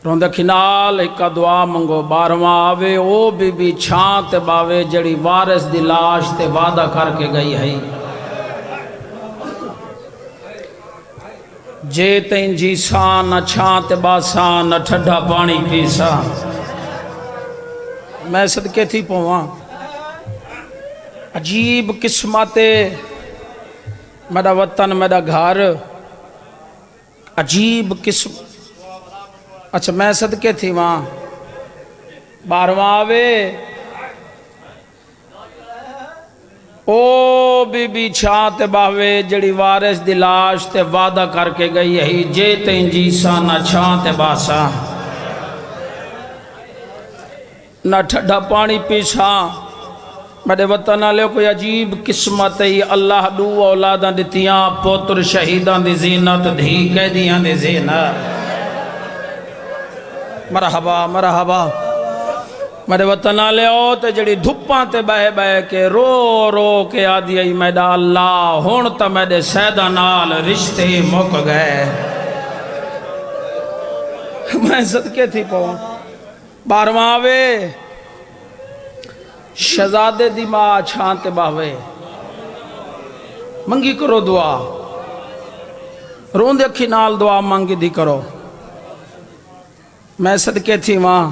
रोंदे खिनाल एक दुआ मंगो 12वां आवे ओ बीबी छां ते बावे जड़ी वारिस दी लाश ते वादा करके गई है। जे तैं जी सा न छां ते बासा न ठंडा पानी पीसा। मैं सदके थी पवा अजीब किस्मत मेरा वतन मेरा घर अजीब किस्म। अच्छा मैं सदके थी वहाँ 12वां आवे ओ बीबी छां ते बावे जड़ी वारिस दी लाश ते वादा करके गई है। जे तैं जी सा न छां ते बासा न ठंडा पानी पीसा। मेरे वतन वाले कोई अजीब किस्मत है। अल्लाह दू औलादा दितियां पुत्र शहीदां दी जीनत धी कैदियां दी जीनत। मरहबा मरहबा मेरे वतन वाले तो जड़ी धुप्पां ते बह बह के रो रो के आदि आई मैडा अल्लाह हुण तो मेरे सैदा नाल रिश्ते मुक गए। मैं सदके थी पवा 12वां आवे शहजादे दी मां छां ते बावे मंगी करो दुआ रोंदे अखी नाल दुआ मंगी दी करो। मैं सदके थी वहाँ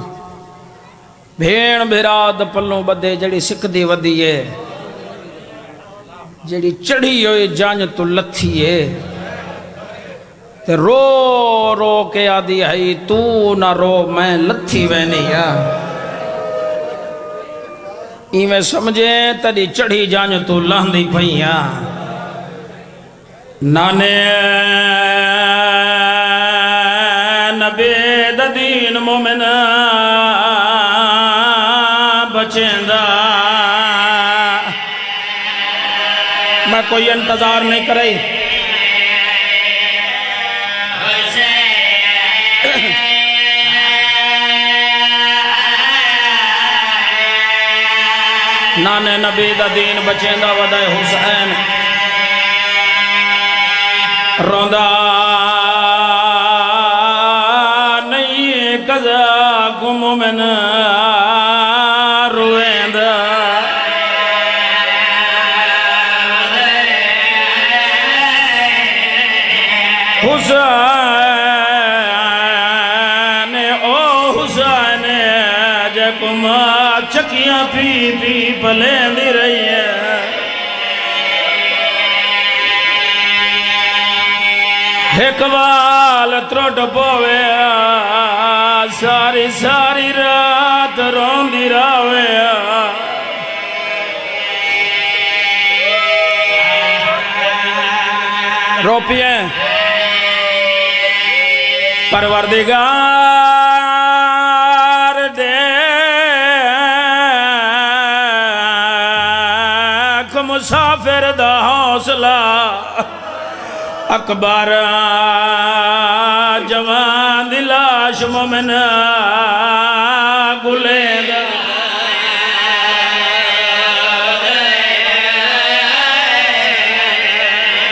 भेण बिराद पल्लों बदे जड़ी सिकदी वदी है जड़ी चढ़ी हुई जंज तो लथी है ते रो रो के आदि है तू ना रो मैं लथी वैनी है। इवें समझे तड़ी चढ़ी जंज तू लहंदी पईया नाने नबे दीन मोमिन बचेंदा। मैं कोई इंतजार नहीं करे नाने नबी दा दीन बचेंदा वदाए हुसैन रोंदा कज़ा गुमोमिन रोएंदा। हुसैन ओ हुसैन जकुम चकियां पी पी पलेंदी रही है। एक बाल त्रुट पवे सारी सारी रात रोंदी रावे। रोपिए परवरदिगार देख मुसाफिर दा हौसला अकबर जवान दी लाश मोमिन गुलेदा।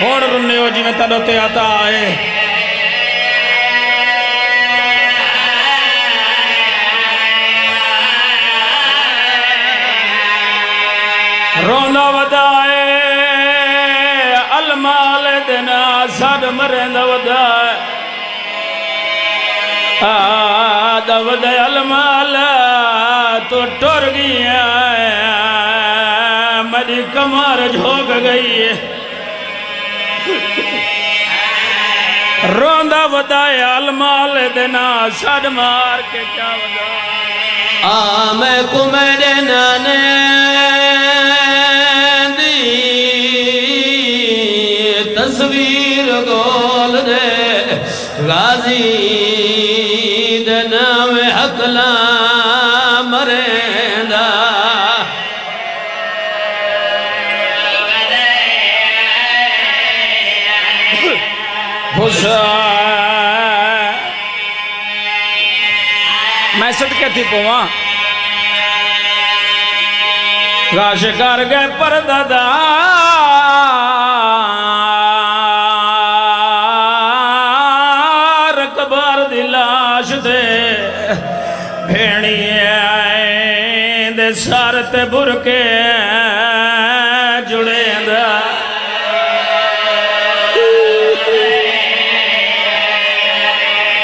हुण रुन्ने हो जिवें तड़ो ते आता है रोंदा वदाए अलमाल देना सद मरेंदा वदाए दवद अलमाल तो टुर गया मेरी कमर झोंक गई है। रोंदा वदाए अलमाल देना सद मार के क्या वदा मैं कुमेरे नाने दी तस्वीर गोल दे गाजी दे नाम हकला मरेंदा। मैं सदके थी पवा राश कर गए परदादार कबार दी लाश दे भेड़िए दे सर ते बुरके जुड़ेंदा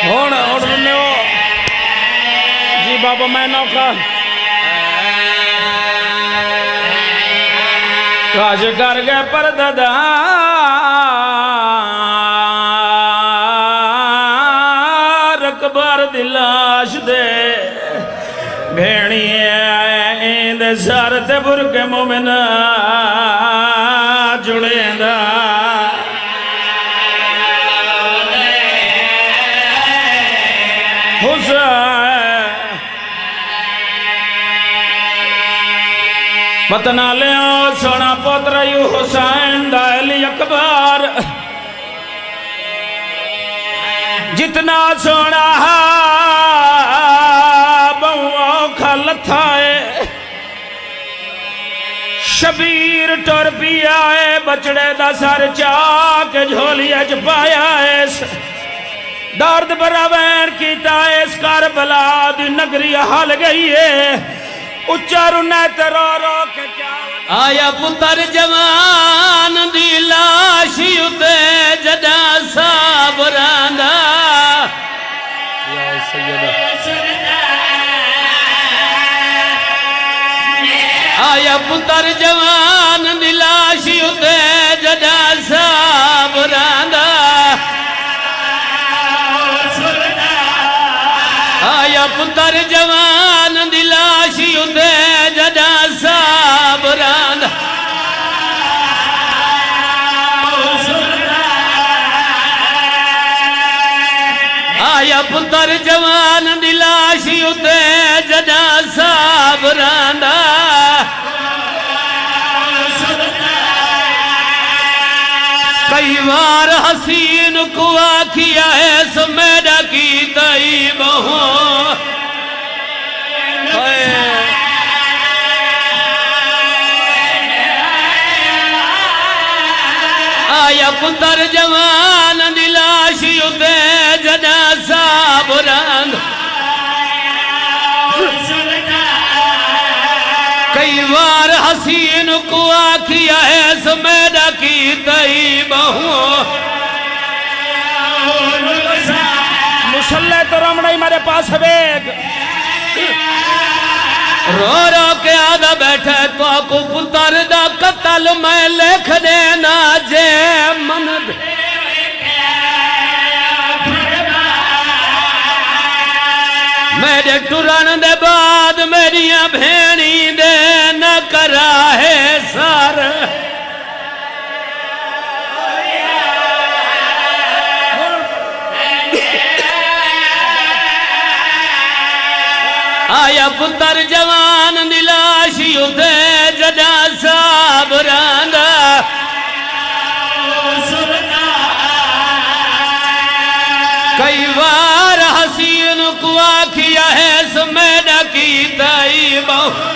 हुण जी बाबा मैं नौका राज कर गए पर दादा रकबर दी लाश दे भेड़िए दे सर ते बुरके मोमिन जुड़ेंदा पतना ले सोना पुत्र यू हुसैन दाली अकबर जितना सोना बहुओं खल थाए शबीर टुर पिया है बचड़े दा सर चाक झोलिया च पाया है दर्द बरावैन कीता इस करबला दी नगरी हल गई है उच्चा रुना रो रो के आया पुत्र जवान दी लाश उते जदा साबरांदा आया पुत्र जवान दी लाश उते जदा साबरांदा आया पुत्र जवान दी लाश उते जदा साबरांदा आया पुत्र जवान दी लाश उते जदा साबरांदा कई बार हसीन को आखिया है समेड़ा की तई बहो आया पुत्र जवान दी लाश उते जदा साबरांदा कई बार हसीन को आखिया है समेड़ा की तई बहू मुसल्ले तो रमना ही मेरे पास वेग रो रो के आधा बैठे तो को पुत्र दा कत्ल मैं लिख देना जे मन मेरे टुरन दे बाद मेरिया भेणी दे न करा है सर आया पुत्र जवान दी लाश उते जदा साबरांदा कई बार हसीन को आखिया है समेड़ा की तई बहु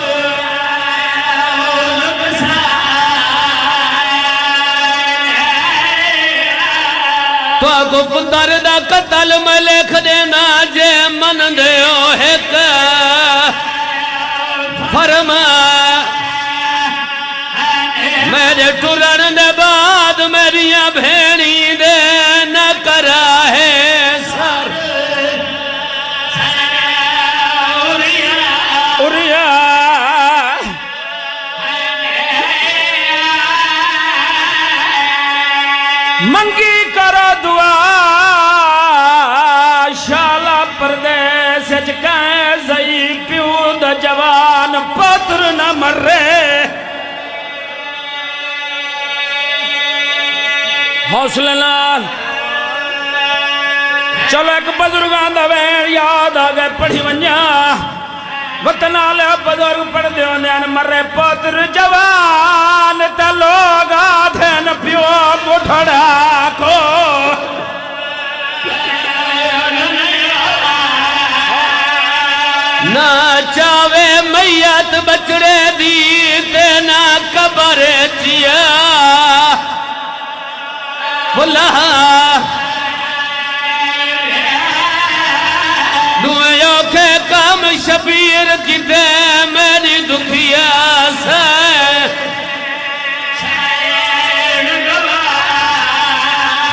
तो पुत्र दा कत्ल मैं लिख देना जे मन दे एक फरमा मेरे टुरन दे बाद मेरिया भेणी दे न करा है सर उरिया मंगी करो दुआ शाला प्रदेश सही प्यू द जवान पुत्र न मरे हौसले नाल चलो एक बुजुर्गां दा वैन याद आ गए पढ़ी वंजा वतन आले बुजुर्ग पढ़दे होंदे न मरे पुत्र जवान ते लोग आधन प्यो बुढ़ड़ा को ना चावे मैयत बचड़े दी ते ना कबर जिया बुला दुए शबीर किते मेरी दुखिया से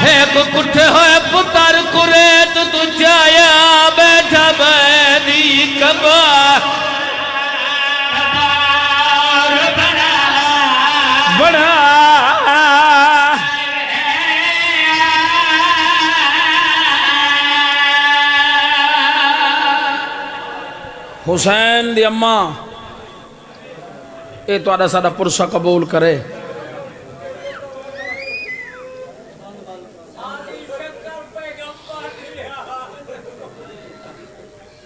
एक कुठे होए पुत्र कुरे तू जाया बैठा बैदी कबा बड़ा हुसैन दी अम्मा ये तो साडा पुरसा कबूल करे।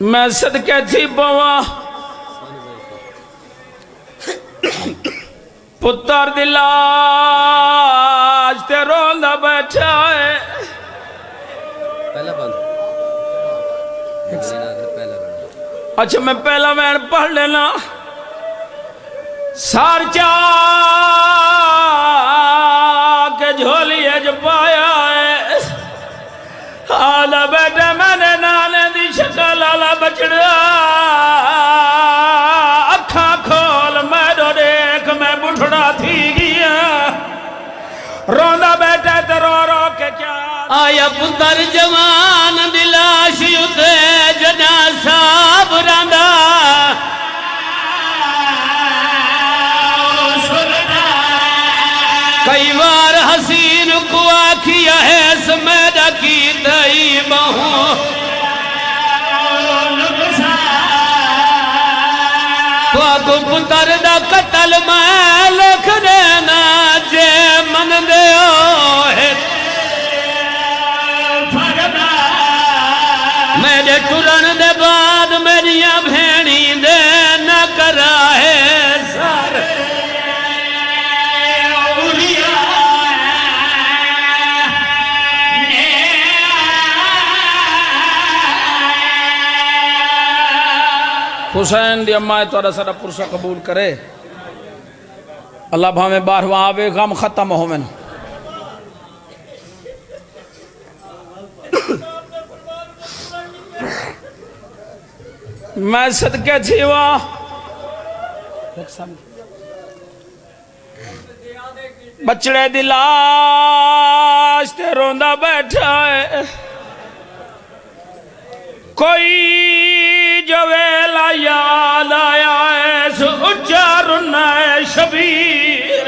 मैं सदके थी पवा पुत्र दी लाश ते रोंदा बैठा है। पहला बंद अच्छा मैं पहला वैन पढ़ लेना। सार चा के झोलिए जो पाया है आला बेटा मैंने नाने दी शक्ल आला बचड़ा अखा खोल मैं दो देख मैं बुढ़ड़ा थी गया रोंदा बेटा तो रो रो के क्या आया पुत्र जवान दिलाश उते जना साब रांदा कई बार हसीन को आखिया है समेदा की दई बहु तो पुत्र दा कतल मैं लिख देना जे मन दे मेरे टुरन दे बाद मेरिया भेणी दे न करा है सर हुसैन दी अम्मा तो सारा पुरसा कबूल करे। अल्लाह भावे 12वां आवे गम खत्म हो मैन। मैं सदके थी वाह बचड़े दी लाश ते रोंदा बैठा है। कोई जो वेला याद आया है उच्चा रुना है शबीर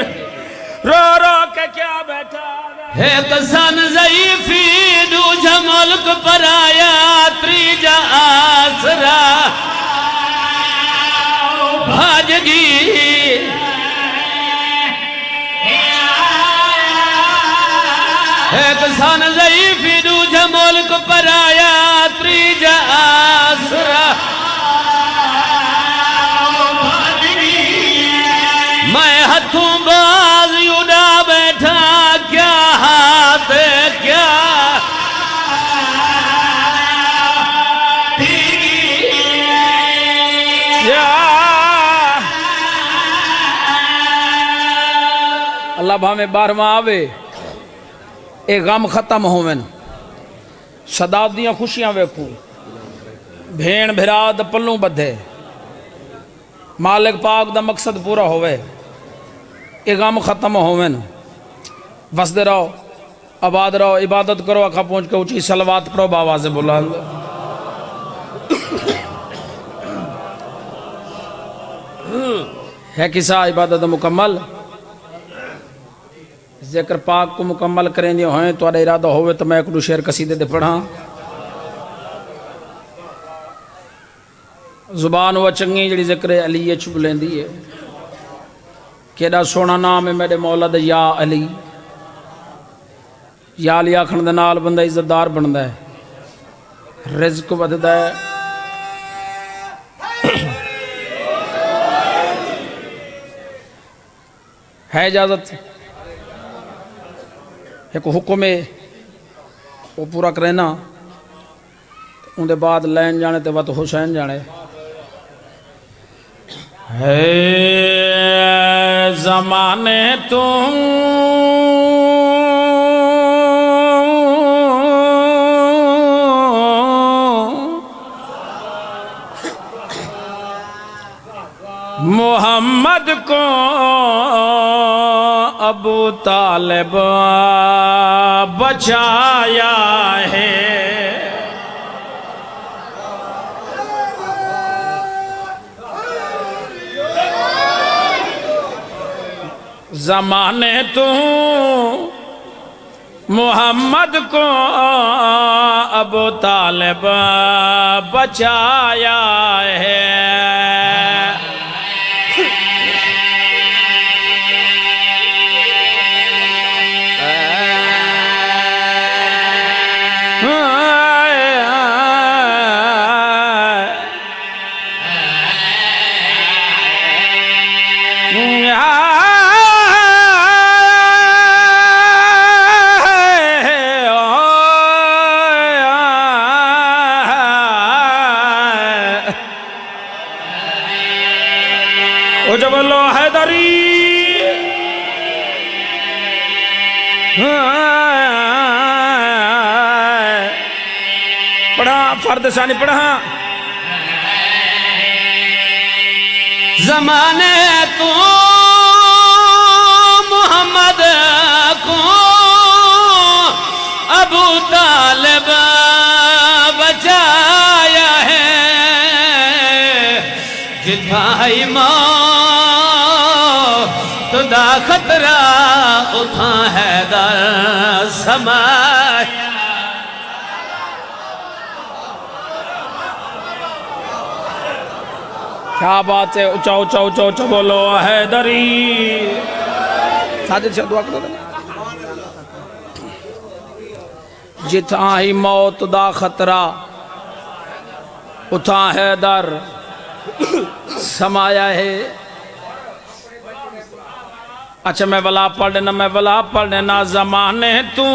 रो रो के क्या बैठा है कसन ज़ईफ़ी दूजा मुल्क पर आया त्रीजा आसरा भाजगी है कसन ज़ईफ़ी दूजा मुल्क पर आया त्रीजा आसरा मैं हथों बाज उड़ा बैठा क्या हाथ क्या अल्लाह भावे 12वां आवे ए गम खत्म होवन सदा दियां खुशियां वेखू भेण भिराद पल्लू बधे मालिक पाक दा मकसद पूरा होवे ए गम खत्म होवन वसदे रहो आबाद रहो इबादत करो अखा पहुँच के ऊँची सलवात करो बावाज़ बुलंद। है किसा इबादत मुकम्मल जिक्र पाक को मुकम्मल करें जो हैं तो इरादा होवे तो मैं एक दो शेर कसीदे दे पढ़ा। जुबान वह चंगी जी जिक्र अली छुप लेंदी है केड़ा सोना नाम है मेरे मौला दा या अली या अली आखण दे नाल बंदा इज्जतदार बनदा है रिज़्क वधदा है इजाजत एक हुक्म है वो पूरा करना उनके बाद लैन जाने ते वत हुसैन जाने है ज़माने तुम मोहम्मद को अबू तालिब बचाया है। ज़माने तू मोहम्मद को अबू तालिब बचाया है। ओ जब लो हैदरी पढ़ा फर्द सानी पढ़ा। ज़माने तो मोहम्मद को अबू तालिब बचाया है। जिथा है मौत दा खतरा उठा है दर समाय। क्या बात है। ऊंचा ऊंचा ऊंचा ऊंचा बोलो हैदरी। साजिद से दुआ करो। जिथा ही मौत दा खतरा उठा हैदर समाया है। अच्छा मैं वला पढ़ ना, मैं वला पढ़ ना। ज़माने तू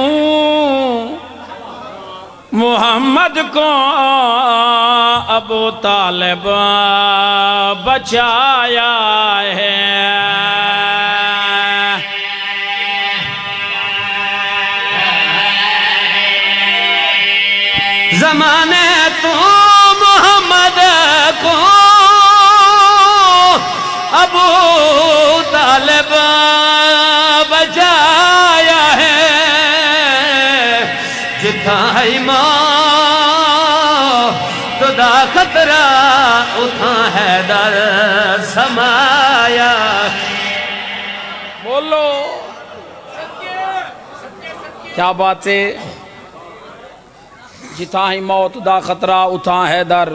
मोहम्मद को अबू तालिब बचाया है। ज़माने तू मोहम्मद को अबू तालिब बचाया है। जिथा है मौत दा खतरा उठा है दर समाया। बोलो क्या बात है। जिथा ही मौत दा खतरा उठा है दर।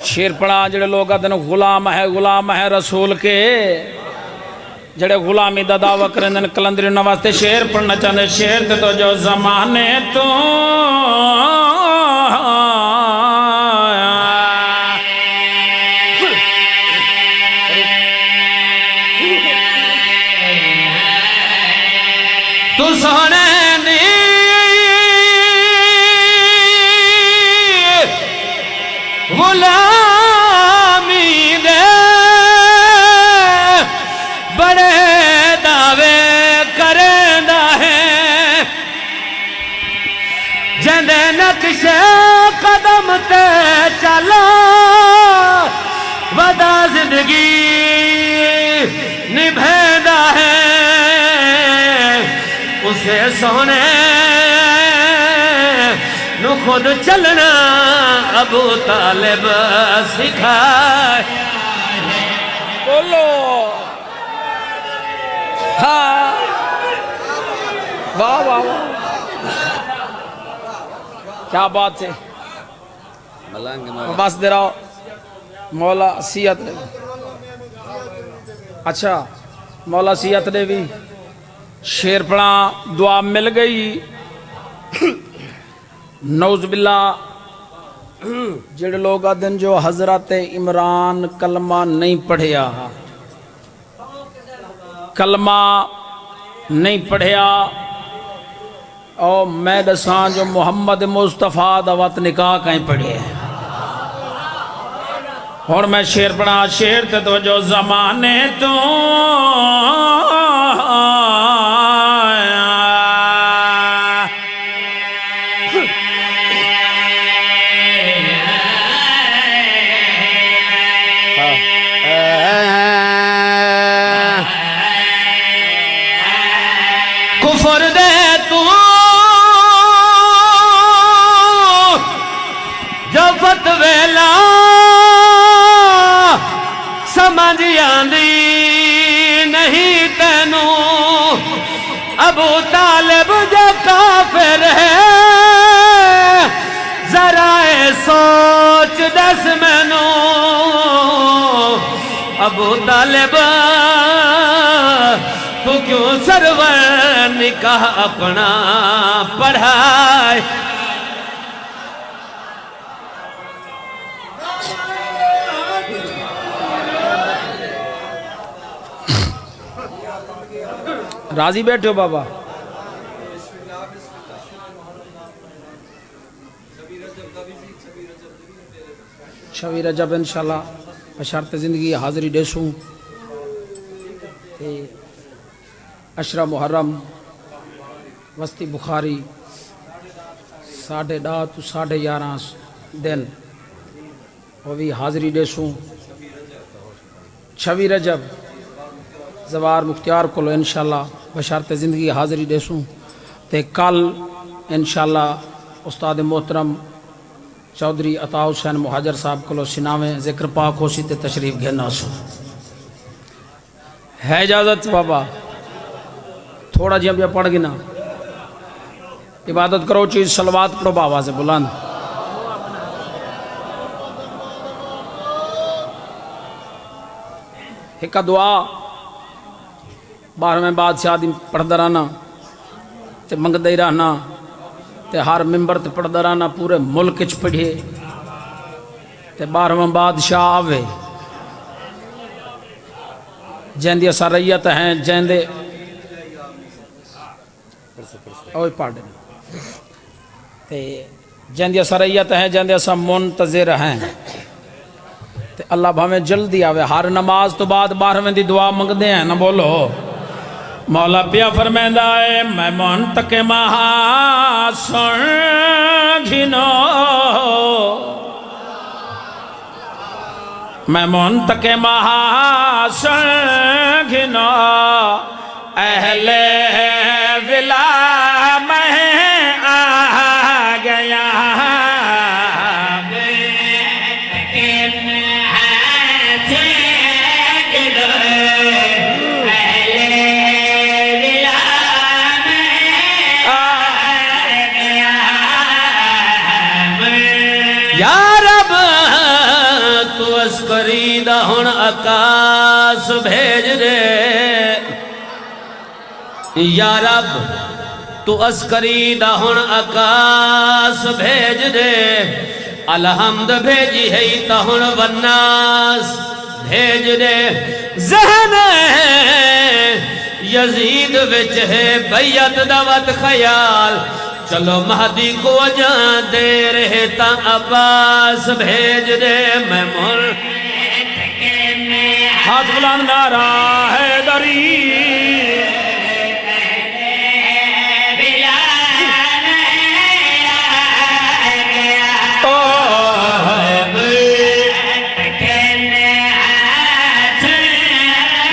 शेर पढ़ा जड़े लोग आदन गुलाम है रसूल के। जड़े गुलामी दा दावा करें कलंदरी नवास्ते शेर पढ़ना चाहते। शेर ते तो जो ज़माने तो तू सोने दी गुलामी दे बड़े दावे करेंदा है। जंदे नक्शे कदम ते चला वदा जिंदगी निभेदा है। उसे सोने नु खुद चलना अबू तालिब सिखाए। बोलो हाँ वाह वाह वाह क्या बात है। मलंग मौला। बस दे रहा मौला सियत ने। अच्छा मौला सियत ने भी शेर पढ़ा। दुआ मिल गई। नौज़बिल्ला जेड़े लोग आदन जो हजरत इमरान कलमा नहीं पढ़िया, कलमा नहीं पढ़िया और मैं दसा जो मुहम्मद मुस्तफा दा वत निकाह कहीं पढ़े। और मैं शेर पढ़ा। शेर ते तो जो ज़माने तो डोफत वेला समझ आंदी नहीं तेनू अबू तालिब जो काफिर है जरा सोच दस मैनू अबू तालिब तू क्यों सरवर निकाह अपना पढ़ाए राजी बैठो बाबा शबी रजब इंशाल्लाह बशर्त जिंदगी हाजिरी देसूं ते अशरा मुहर्रम वस्ती बुखारी 10:30 to 11:30 दिन वो भी हाजिरी देसूं 26 रजब जवार मुख्तियार को इंशाल्लाह बशर्त ज़िंदगी हाज़िरी देसूं ते कल इंशाल्लाह उस्ताद मोहतरम चौधरी अता हुसैन मुहाजर साहब को सिनावे जिक्र पाक होसी ते तशरीफ घेना सो है इजाज़त बाबा थोड़ा जिहा भी पढ़ गिना इबादत करो चीज़ सलवात पढ़ो बाबा से बुलंद एक दुआ 12वें बादशाह दी पढ़दा रहना ते मंगदा ही रहना ते हर मिंबर ते पढ़दा रहना पूरे मुल्क च पढ़िए ते 12वां बादशाह आवे जैंदी असा रैयत हैं जैंदे ओए पढ़ ते जैंदी असा रैयत हैं जैंदे असा मुंतज़िर हैं ते अल्लाह भावें जल्दी आवे हर नमाज तो बाद 12वें दी दुआ मंगदे हैं ना बोलो मौला पिया फरमांदा है मैं मुंतके महासन घिनो मैं मुंतके महासन घिनो अहले विला मैं आ गया करीदा हुण आकाश भेज दे या रब तू अस्करीदा हुण आकाश भेज दे अलहमद भेजी है ता हुण वन्नास भेज दे जहन यजीद विच है बैयत दावत ख्याल चलो महदी को जा दे रहे ता अब्बास भेज दे मैं मुर हाथ बुलंद नारा है दरी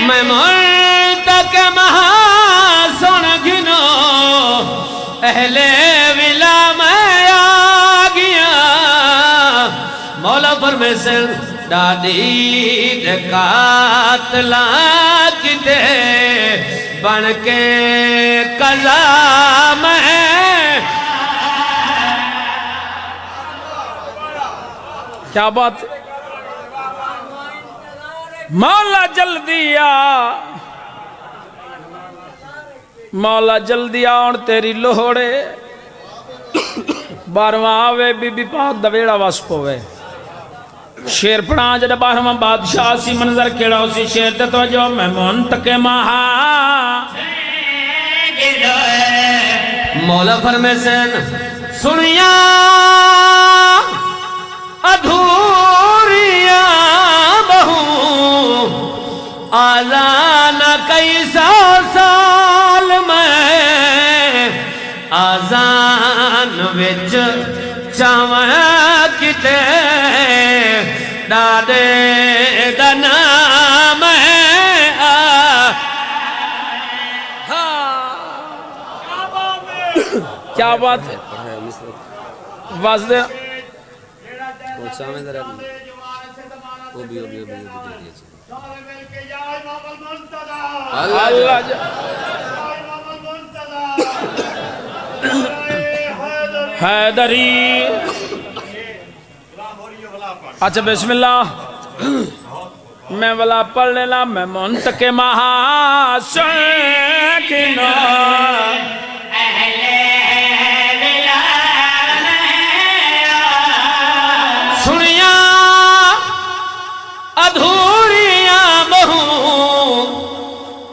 मैं मुर तक महा सुन घिनो अहले विला मैं आ गया मौला परमेश्वर दादी कातला किते बन के कला में क्या बात मौला जल्दी आ मौला जल्दी आउण तेरी लोहड़े 12वां आवे बीबी पाक दा वेड़ा वस पवे शेर पढ़ा जब 12वां बादशाह सी मंजर केड़ा उसी शेर ते तवज्जो मैं मुंतके महा मौला फरमेसन सुनिया अधूरिया बहु आजान कई साल में आजान विच चावा किते दादे दा नाम है क्या बात है वाजदे सामने जरा वो भी दे दिए अल्लाह हैदरी। अच्छा बिस्मिल्लाह, मैं वाला पढ़ लेना। मैं मुंतके महाशकीना सुनिया अधूरियां बहु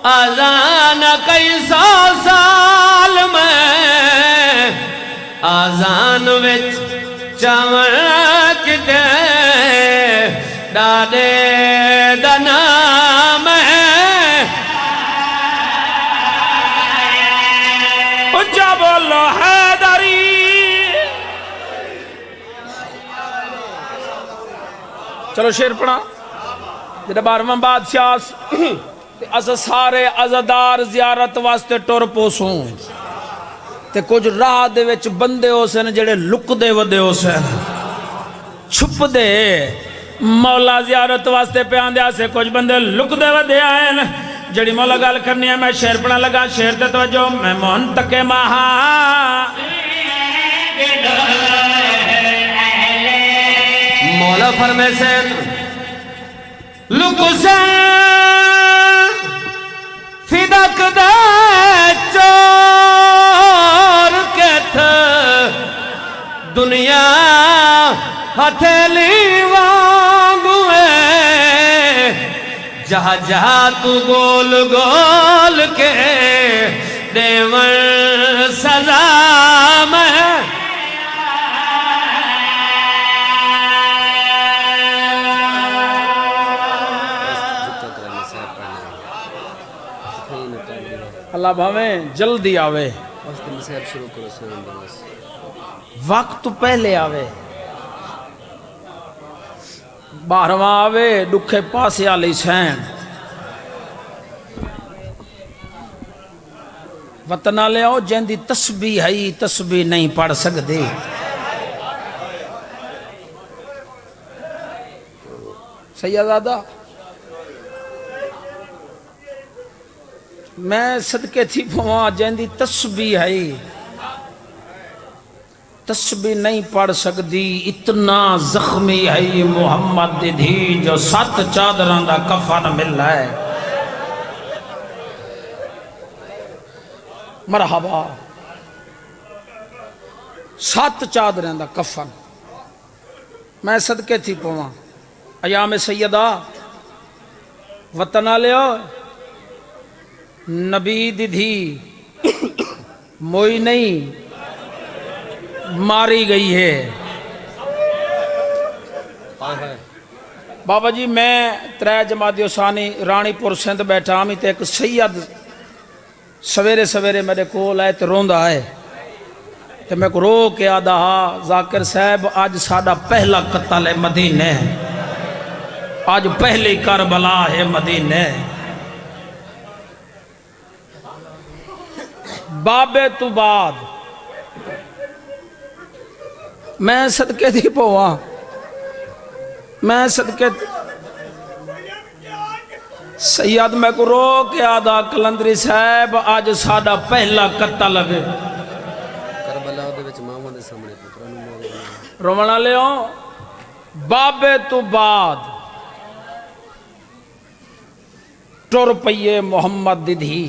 आजान कई सौ साल में आजान विच चावण किते डाडे दा नाम है उच्चा बोलो हैदरी। चलो शेर पढ़ा। जेड़ा 12वां बादशाह ते अस सारे अज़ादार ज़ियारत वास्ते टुर पोसूं ते कुछ राह दे विच बंदे होसन जेड़े लुकदे वदे होसन छुपदे मौला ज़ियारत वास्ते पे आंदे आसे कुछ बंदे लुकदे वदे आए न। जड़ी मौला गल करनी है मैं शेर पढ़ा लगा। शेर ते तवज्जो। मैं मुंतके महा मौला फरमाए लुकसे फिदक दे चोर के थे दुनिया हथेली वांगू जहा जहा तू गोल गोल के देवर सजा में अल्लाह भावे जल्दी आवे, शुरू करो वक्त पहले आवे, 12वां आवे दुखे पासे आली सैन। वतन आले आओ जिंदी तस्बीह है तस्बीह नहीं पढ़ सकते। सैयदादा मैं सदके थी पवा जिंदी तस्बीह है तस्बीह नहीं पढ़ सकती। इतना जख्मी है ये मोहम्मद दी धी जो 7 चादरां दा कफन मिला है। मरहबा 7 चादरां दा कफन। मैं सदके थी पवा अयाम सैयदा वतन आले नबी दी धी मोई नहीं मारी गई है। बाबा जी मैं 3 जमाती उसानी रानीपुर सिंध बैठा मी ते एक सैयद सवेरे सवेरे मेरे कोल आए तो रोंदा है तो मैं को रो के आदा हा जाकिर साहब अज साडा पहला कत्ल है मदीने, आज पहली करबला है मदीने। बाबे तू बाद मैं सदके थी पवा मैं सदके सैयद मैं को रो के आदा कलंदरी साहब आज साडा पहला कत्ल है। करबला दे विच मावां दे सामने पुत्रा नु रोवण वाले हो बाबे तू बाद टुर पईए मोहम्मद दी धी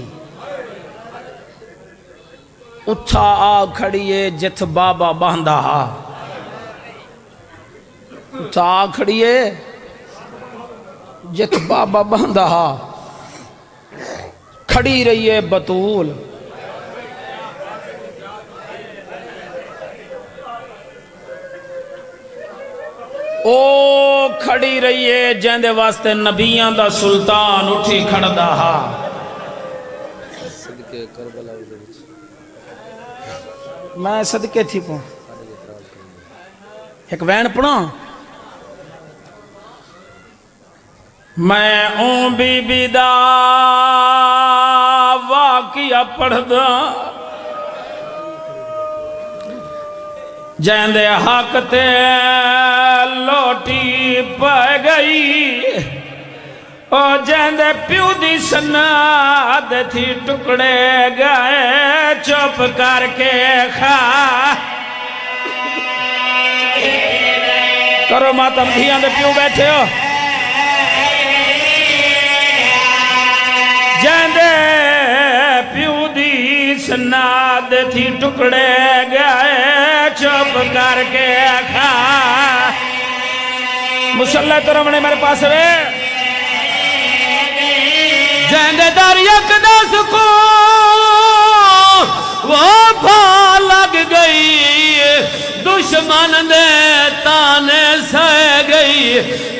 उठा आ खड़िए जिथ बाबा बांधा हा। उठा आ खड़िए जिथ बाबा बांधा हा। खड़ी रहिए बतूल ओ खड़ी रहिए जेंदे वास्ते नबियां दा सुल्तान उठी खड़दा हा। सदके करबला दे विच मैं सदके थी पो एक वैन पढ़ा। मैं ओ बीबी दा वाकिया पढ़दा जैंदे हक ते लोटी पै गई ओ जैंदे प्यू दी सनाद थी टुकड़े गए चुप करके खा करो मातम धियां दे प्यू बैठे हो जैंदे प्यू दी सनाद थी टुकड़े गए चुप करके खा मुसल्ला तो रमने मेरे पास वे जैंदे दरियक दस को वो भा लग गई दुश्मन दे ताने सह गई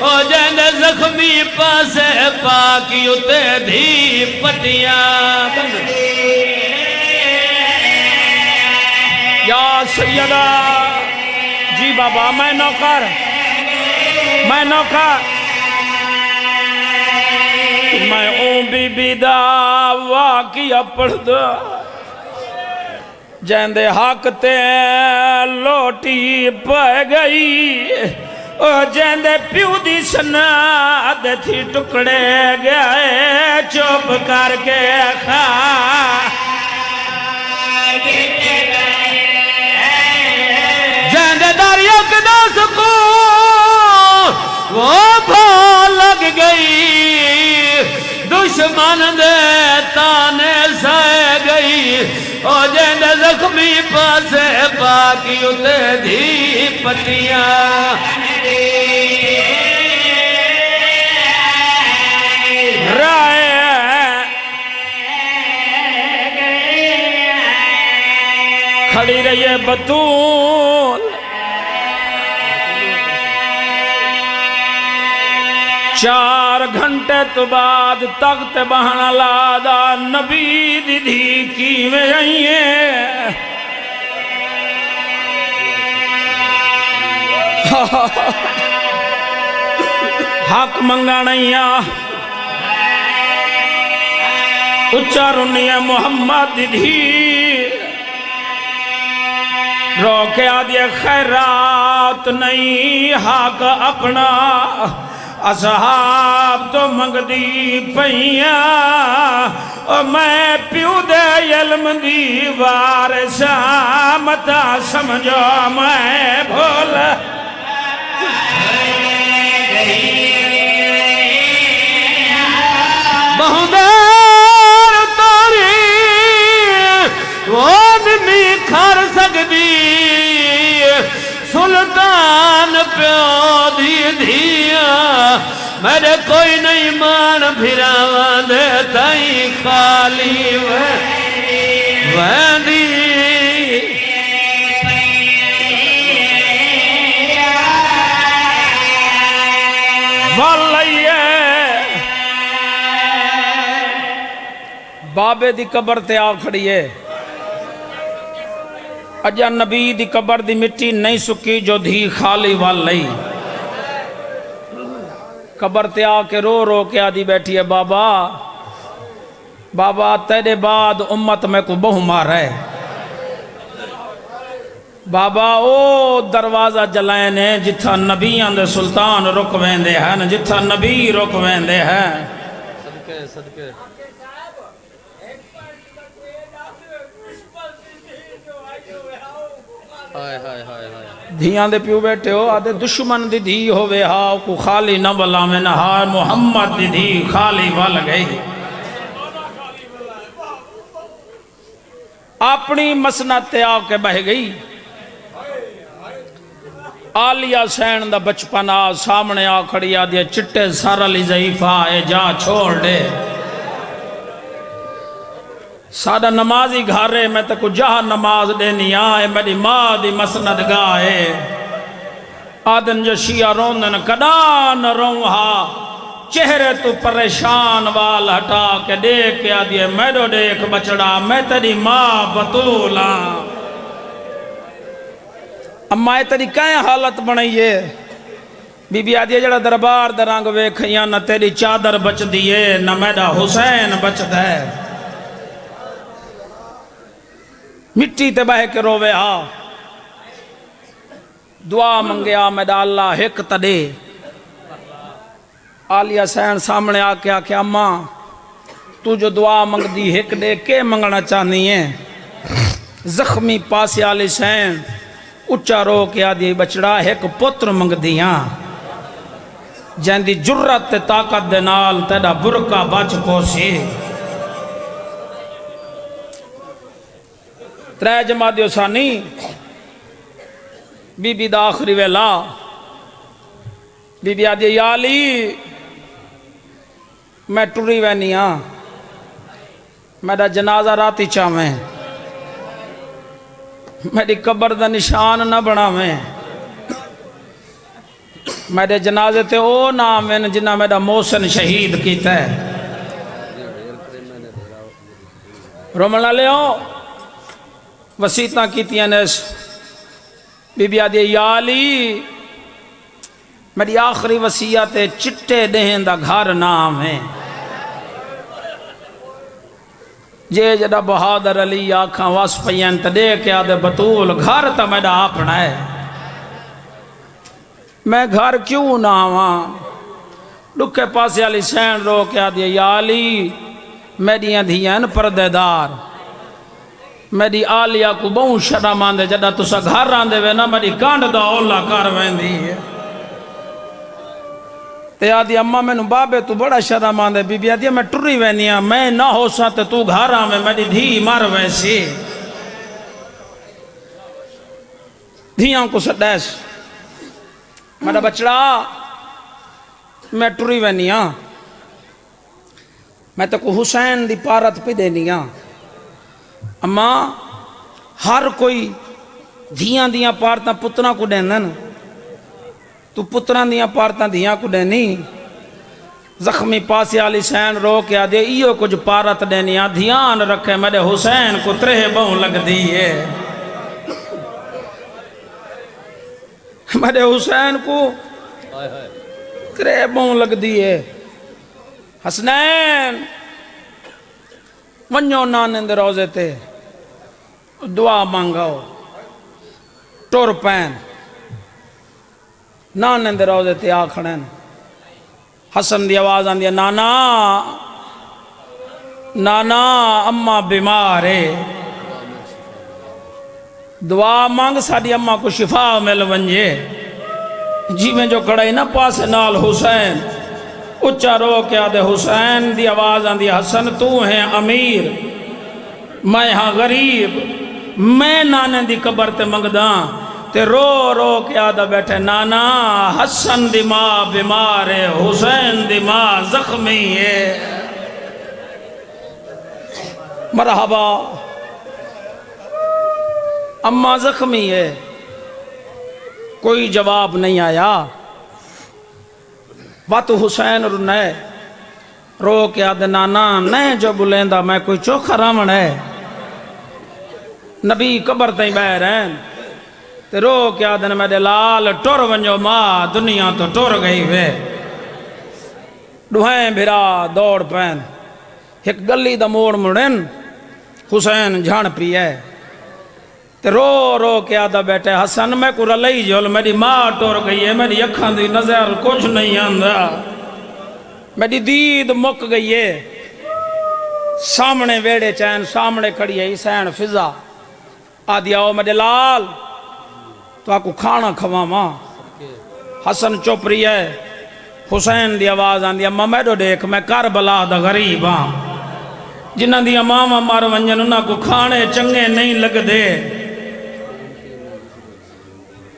ओ जैंदे जख्मी पासे पाकी उते धी पटियां या सैयदा जी बाबा मैं नौकर मैं ओ बीबी दा वाकिया पढ़ दो जैंदे हक ते लोटी पै गई ओ जैंदे प्यू दी सनाद थी टुकड़े गए चुप करके खा जैंदे दरियक दस को वो भा लग गई दुश्मन दे ताने सह गई ओ जैंदे जख्मी पासे पाकी उते धी पटियां राय खड़ी रहिए बतूल 4 घंटे तो बाद तख्त बहना लादा नबी दीदी की में आइए हक मंगा नहीं उच्चारुनिया मोहम्मद दीदी रोके आदिया खैरात नहीं हक अपना असहाब तो मंगदी पईया मैं प्यू दे इल्म दी वारसा मता समझो मैं भूल बहुदेर तारी वो नहीं खर सकदी सुल्तान प्यो दी धिया मेरे कोई नहीं मान फिरावा दे ताई खाली वैंदी बाबे दी कबर ते आ खड़ी है अजा नबी दी कबर दी मिट्टी नहीं सुकी जो धी खाली वाल लई कबर ते आके रो रो के आदि बैठी है बाबा बाबा तेरे बाद उम्मत में को बहु मारे बाबा ओ दरवाजा जलाए ने जिथा नबियां दे सुल्तान रुक वेंदे हैं जिथा नबी रुक वेंदे हैं सदके सदके हाय हाय हाय हाय धियां दे प्यू बैठे हो आदे दुश्मन दी धी होवे हा को खाली न बलावे न हा मोहम्मद दी धी खाली वल गई अपनी मसनत ते आके बह गई आलिया सैन दा बचपन आ सामने आ खड़ी आ दिया चिट्टे सारली ज़ईफा ए जा छोड़ दे सादा नमाजी घारे में तो कुछ जहा नमाज देनी आए मेरी माँ दी मसनद गाए आदन जो शिया रोंदन कदा न रोहा चेहरे तू परेशान वाल हटा के देख के आदिए मेरो देख बचड़ा मैं तेरी माँ बतूला अम्मा तेरी क्या हालत बनाइए बीबी आदि जड़ा दरबार दा रंग वेखिया न तेरी चादर बचदी है न मेरा हुसैन बचदा है मिट्टी ते बह के रोवे हा दुआ मंगया मेरा अल्लाह एक तदे आलिया सैन सामने आके आख्या अम्मा तू जो दुआ मंगदी एक दे के मंगना चाहनी है। जख्मी पास आली सैन उच्चा रो के आदि बचड़ा एक पुत्र मंगदी हाँ जैंदी जुर्रत ते ताकत दे नाल तेरा बुरका बच पोसी। त्रै जमा दियो सानी बीबी दा आखिरी वेला बीबी आदि याली मैं टुरी वैनी हाँ मेरा जनाजा राती चावे मेरी कब्र दा निशान न बनावे मेरे जनाजे ते ओ नाम है जिन्ना मेरा मोहसिन शहीद किया है। रोमना लियो वसीयतां कीतियां ने बीबी आदि याली मेरी आखिरी वसीयत है चिट्टे देहन दा घर नाम है। जे जड़ा बहादुर अली आखा वस पयन त दे के आदे बतूल घर तो मेरा अपना है मैं घर क्यों ना आवा। दुखे पासे आली सैन रो के आदि याली मेरिया धियान परदेदार मेरी आलिया को बहु शर्म आंदे जदा तुसा घर आंदे वे ना मेरी कांड दा ओला कर वेंदी है। ते आदि अम्मा मैनू बाबे तू बड़ा शर्म आंदे बीबी आदि मैं टुरी वैनी हाँ मैं ना हो सा ते तू घर आवे मेरी धी मर वैसी धियां को सदैस मेरा बचड़ा मैं टुरी वैनी हाँ मैं तो को हुसैन दी पारत पे देनी हाँ। अम्मा हर कोई धियां दियां पारतां पुत्रां को देंदन तू पुत्रां दियां पारतां धियां को देनी। जख्मी पासे आली सैन रो के आदे इो कुछ पारत देनी आ ध्यान रखे मेरे हुसैन को त्रेह बहु लगदी है मेरे हुसैन को त्रेह बहु लगदी है। हसनैन वन्यो नाने दे रोजे ते दुआ मांगाओ टुर पैन नाने दे रोजे ते आखड़न हसन दी आवाज आंदी नाना नाना अम्मा बीमार है दुआ मांग साड़ी अम्मा को शिफा मिल वंजे जिवें जो कड़ाई ना पास नाल हुसैन उच्चा रो के आदे हुसैन दी आवाज आंदी हसन तू है अमीर मैं हाँ गरीब मैं नाने दी कबर ते मंगदा ते रो रो के आदा बैठे नाना हसन दी मां बीमार है हुसैन दी मां जख्मी है। मरहबा अम्मा जख्मी है कोई जवाब नहीं आया। बात हुसैन रुने रो के आदे नाना नहीं जो बुलेंदा मैं कोई चोखा रावण है नबी कबर तई बहर हैं ते रो के आदन मेरे लाल टुर वंजो मां दुनिया तो टुर गई वे। दुहें भिरा दौड़ पैन एक गली दा मोड़ मुड़न हुसैन झाण पिए ते रो रो के आदा बैठे हसन मैं को रलई जोल मेरी मां टुर गई है मेरी अखां दी नजर कुछ नहीं आंदा मेरी दीद मुक गई है। सामने वेड़े चैन सामने खड़ी है सैन फिजा आदि आओ मेरे लाल तो आपको खाना खवावा। हसन चुप रही है हुसैन दी आवाज आंदी अम्मा मैडो देख मैं करबला दा गरीब हाँ जिन्हां दी मावां मर वंजन उन्हां को खाने चंगे नहीं लगदे।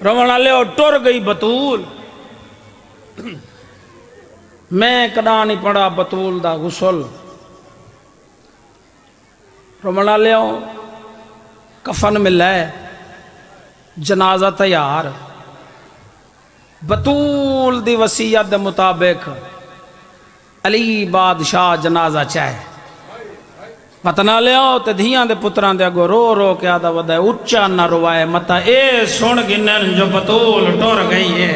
रवण लियो टुर गई बतूल मैं कदा नहीं पढ़ा बतूल दा गुसल। रवण लियो कफन मिला जनाजा तैयार बतूल दी वसीयत दे मुताबिक अली बादशाह जनाजा चाहे पतना लियो ते धियां दे पुत्रां दे अगो रो रो के आदा वदा उच्चा ना रोवाए मता ए सुन गिनन जो बतूल टुर गई है।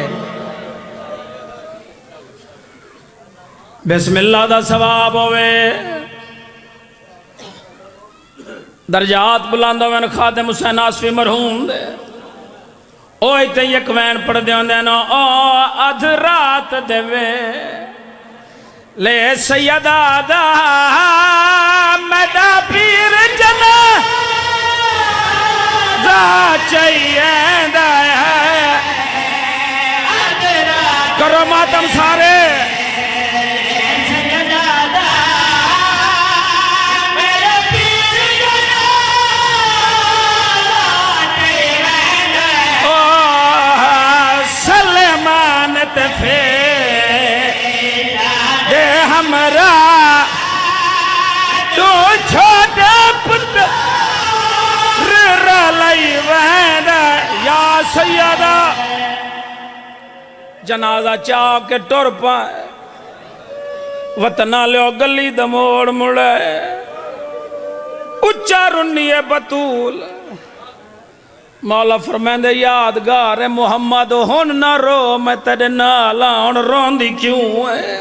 बिस्मिल्लाह दा सवाब होवे दर्जात बुलंद होवन खादिम हुसैन आसफी मरहूम दे ओ इतने एक वैन पढ़ते होंगे ना ओ अध रात देवे ले सैयदा दा मैदा पीर जना जा चाहिए करो मातम सारे दे हमरा तो छोटे पुत्र रलाई वैदा या सैयदा जनाजा चाह के टुर पाए वतना लो गली दमोड़ मुड़े उच्चा रुनिए बतूल मौला फरमांदे यादगार है मुहम्मद हुन ना रो मैं तेरे नाल हुन रोंदी क्यों है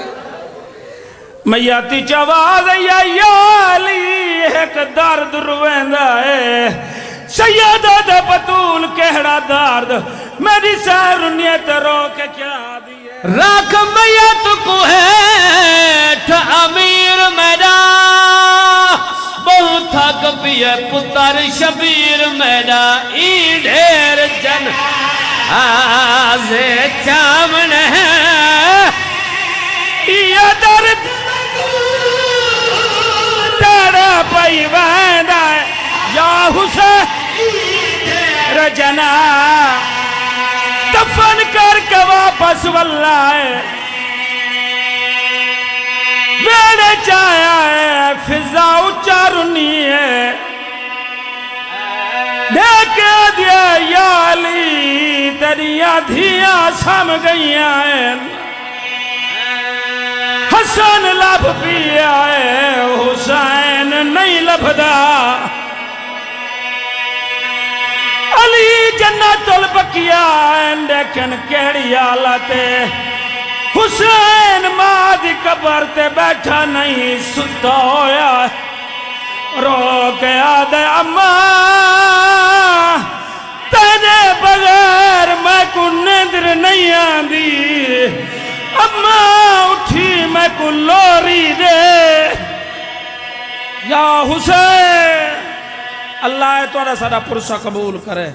मैयाती चवाज या अली एक दर्द रुवेंदा है सैयदा दे बतूल केहड़ा दर्द मेरी सैरुनियत रो के क्या दिए राख मैयत को है अमीर मेरा बहुत थक पिए पुत्र शबीर मेरा ई ढेर जन आजे चामन है ये दर्द तेरा पई वैंदा या हुसैन रजना दफन करके वापस वल्ला है वेड़े चाया है फिजा उच्चा रुनी है देख दिया या अली तेरिया धिया सम गईया हैं हसन लभ पिया है हुसैन नहीं लभदा अली जन्नतुल बकिया लेकिन केड़ी हालत हुसैन मां दी कबर ते बैठा नहीं सुता होया रो के आदे अम्मा तेरे बगैर मैं को नींदर नहीं आंदी अम्मा उठी मैं को लोरी दे या हुसैन अल्लाह तोरा सारा पुरसा कबूल करे।